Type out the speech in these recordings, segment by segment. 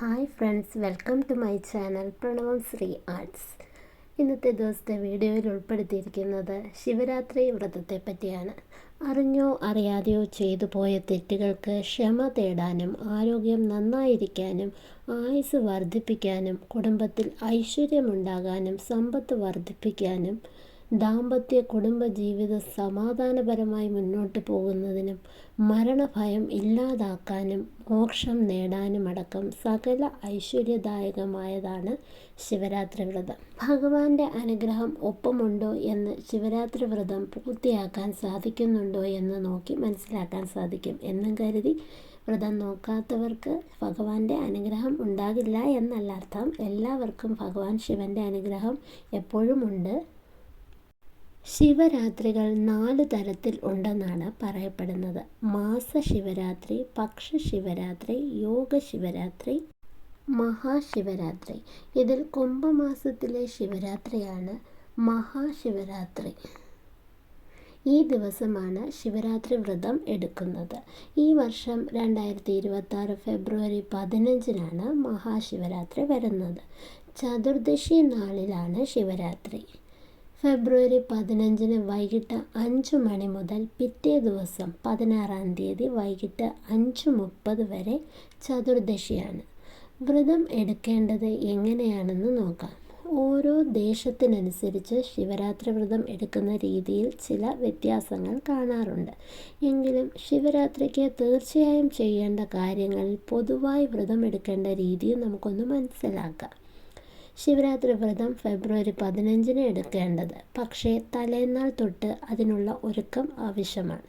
Hi friends, welcome to my channel Pranavam Sree arts. ഇന്നത്തെ ദിവസത്തെ വീഡിയോയിൽ ഉൾപ്പെടുത്തിയിരിക്കുന്നത് ശിവരാത്രി വ്രതത്തെ പറ്റിയാണ്. അറിഞ്ഞോ അറിയാതെയോ ചെയ്തു പോയ തെറ്റുകൾക്ക് ക്ഷമ തേടാനും ആരോഗ്യം നന്നായിരിക്കാനും ആയുസ് വർദ്ധിപ്പിക്കാനും കുടുംബത്തിൽ ഐശ്വര്യമുണ്ടാകാനും സമ്പത്ത് വർദ്ധിപ്പിക്കാനും ദാമ്പത്യ കുടുംബ ജീവിതം സമാധാനപരമായി മുന്നോട്ട് പോകുന്നതിനും മരണഭയം ഇല്ലാതാക്കാനും മോക്ഷം നേടാനുമടക്കം സകല ഐശ്വര്യദായകമായതാണ് ശിവരാത്രി വ്രതം. ഭഗവാന്റെ അനുഗ്രഹം ഒപ്പമുണ്ടോ എന്ന് ശിവരാത്രി വ്രതം പൂർത്തിയാക്കാൻ സാധിക്കുന്നുണ്ടോ എന്ന് നോക്കി മനസ്സിലാക്കാൻ സാധിക്കും. എന്നും കരുതി വ്രതം നോക്കാത്തവർക്ക് ഭഗവാന്റെ അനുഗ്രഹം ഉണ്ടാകില്ല എന്നല്ല അർത്ഥം. എല്ലാവർക്കും ഭഗവാൻ ശിവന്റെ അനുഗ്രഹം എപ്പോഴും ഉണ്ട്. ശിവരാത്രികൾ 4 തരത്തിൽ ഉണ്ടെന്നാണ് പറയപ്പെടുന്നത്. മാസശിവരാത്രി, പക്ഷശിവരാത്രി, യോഗശിവരാത്രി, മഹാശിവരാത്രി. ഇതിൽ കുംഭമാസത്തിലെ ശിവരാത്രിയാണ് മഹാശിവരാത്രി. ഈ ദിവസമാണ് ശിവരാത്രി വ്രതം എടുക്കുന്നത്. ഈ വർഷം 2026 ഫെബ്രുവരി 15-നാണ് മഹാശിവരാത്രി വരുന്നത്. ചതുർദശി നാളിലാണ് ശിവരാത്രി. ഫെബ്രുവരി 15-ന് വൈകിട്ട് 5 മണി മുതൽ പിറ്റേ ദിവസം 16-ാം തീയതി വൈകിട്ട് 5:30 വരെ ചതുർദശിയാണ്. വ്രതം എടുക്കേണ്ടത് എങ്ങനെയാണെന്ന് നോക്കാം. ഓരോ ദേശത്തിനനുസരിച്ച് ശിവരാത്രി വ്രതം എടുക്കുന്ന രീതിയിൽ ചില വ്യത്യാസങ്ങൾ കാണാറുണ്ട്. എങ്കിലും ശിവരാത്രിക്ക് തീർച്ചയായും ചെയ്യേണ്ട കാര്യങ്ങളിൽ പൊതുവായി വ്രതം എടുക്കേണ്ട രീതിയും നമുക്കൊന്ന് മനസ്സിലാക്കാം. ശിവരാത്രി വ്രതം ഫെബ്രുവരി 15-ന് എടുക്കേണ്ടത്. പക്ഷേ തലേന്നാൾ തൊട്ട് അതിനുള്ള ഒരുക്കം ആവശ്യമാണ്.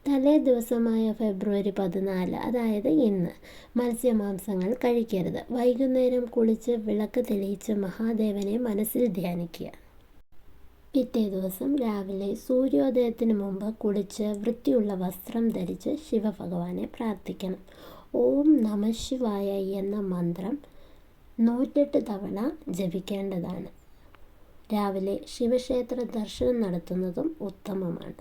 തലേ ദിവസമായ ഫെബ്രുവരി 14, അതായത് ഇന്ന്, മത്സ്യമാംസങ്ങൾ കഴിക്കരുത്. വൈകുന്നേരം കുളിച്ച് വിളക്ക് തെളിയിച്ച് മഹാദേവനെ മനസ്സിൽ ധ്യാനിക്കുക. പിറ്റേ ദിവസം രാവിലെ സൂര്യോദയത്തിന് മുമ്പ് കുളിച്ച് വൃത്തിയുള്ള വസ്ത്രം ധരിച്ച് ശിവഭഗവാനെ പ്രാർത്ഥിക്കണം. ഓം നമഃശിവായ എന്ന മന്ത്രം 108 തവണ ജപിക്കേണ്ടതാണ്. രാവിലെ ശിവക്ഷേത്ര ദർശനം നടത്തുന്നതും ഉത്തമമാണ്.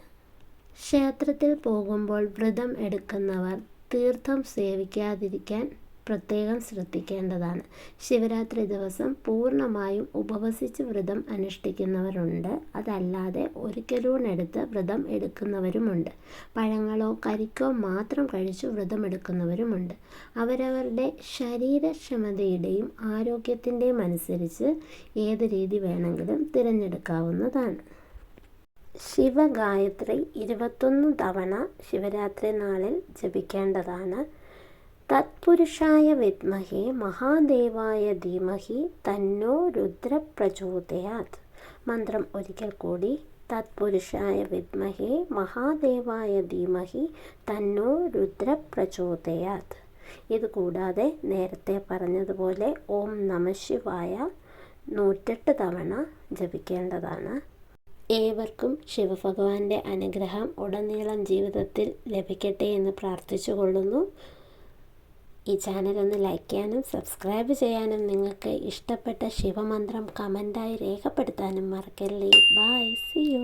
ക്ഷേത്രത്തിൽ പോകുമ്പോൾ വ്രതം എടുക്കുന്നവർ തീർത്ഥം സേവിക്കാതിരിക്കാൻ പ്രത്യേകം ശ്രദ്ധിക്കേണ്ടതാണ്. ശിവരാത്രി ദിവസം പൂർണ്ണമായും ഉപവസിച്ച് വ്രതം അനുഷ്ഠിക്കുന്നവരുണ്ട്. അതല്ലാതെ ഒരിക്കലൂണെടുത്ത് വ്രതം എടുക്കുന്നവരുമുണ്ട്. പഴങ്ങളോ കരിക്കോ മാത്രം കഴിച്ചു വ്രതം എടുക്കുന്നവരുമുണ്ട്. അവരവരുടെ ശരീരക്ഷമതയുടെയും ആരോഗ്യത്തിൻ്റെയും അനുസരിച്ച് ഏത് രീതി വേണമെങ്കിലും തിരഞ്ഞെടുക്കാവുന്നതാണ്. ശിവഗായത്രി 21 തവണ ശിവരാത്രി നാളിൽ ജപിക്കേണ്ടതാണ്. തത്പുരുഷായ വിദ്മഹേ മഹാദേവായ ധീമഹി തന്നോ രുദ്ര പ്രചോദയാത്. മന്ത്രം ഒരിക്കൽ കൂടി. തത്പുരുഷായ വിദ്മഹേ മഹാദേവായ ധീമഹി തന്നോ രുദ്ര പ്രചോദയാത്. ഇതുകൂടാതെ നേരത്തെ പറഞ്ഞതുപോലെ ഓം നമഃശിവായ 108 തവണ ജപിക്കേണ്ടതാണ്. ഏവർക്കും ശിവഭഗവാന്റെ അനുഗ്രഹം ഉടനീളം ജീവിതത്തിൽ ലഭിക്കട്ടെ എന്ന് പ്രാർത്ഥിച്ചുകൊള്ളുന്നു. ഈ ചാനൽ ഒന്ന് ലൈക്ക് ചെയ്യാനും സബ്സ്ക്രൈബ് ചെയ്യാനും നിങ്ങൾക്ക് ഇഷ്ടപ്പെട്ട ശിവമന്ത്രം കമൻ്റായി രേഖപ്പെടുത്താനും മറക്കല്ലേ. Bye, see U.